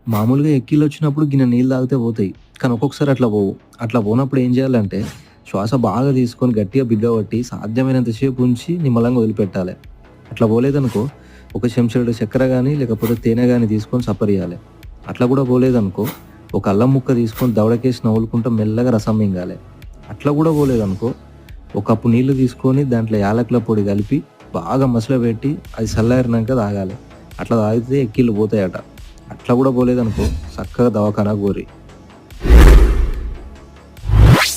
మామూలుగా ఎక్కిళ్ళొచ్చినప్పుడు గిన్నె నీళ్ళు తాగితే పోతాయి. కానీ ఒక్కొక్కసారి అట్లా పోవు. అట్లా పోనప్పుడు ఏం చేయాలంటే, శ్వాస బాగా తీసుకొని గట్టిగా బిగ్గపట్టి సాధ్యమైనంత సేపు ఉంచి నిమ్మలంగా వదిలిపెట్టాలె. అట్లా పోలేదనుకో, ఒక చెంచాడు చక్కెర గానీ, లేకపోతే తేనె గానీ తీసుకొని సప్పరియాలె. అట్లా కూడా పోలేదనుకో, ఒక అల్లం ముక్క తీసుకొని దవడకేసి నములుకుంటా మెల్లగా రసం మింగాలె. అట్లా కూడా పోలేదనుకో, ఒక కప్పు నీళ్లు తీసుకొని దాంట్లో యాలకుల పొడి కలిపి బాగా మసలబెట్టి అది చల్లారినాక తాగాలె. అట్లా తాగితే ఎక్కిళ్ళు పోతాయట. అట్లా కూడా పోలేదనుకో, చక్కగా దవాఖానాకు పోరి.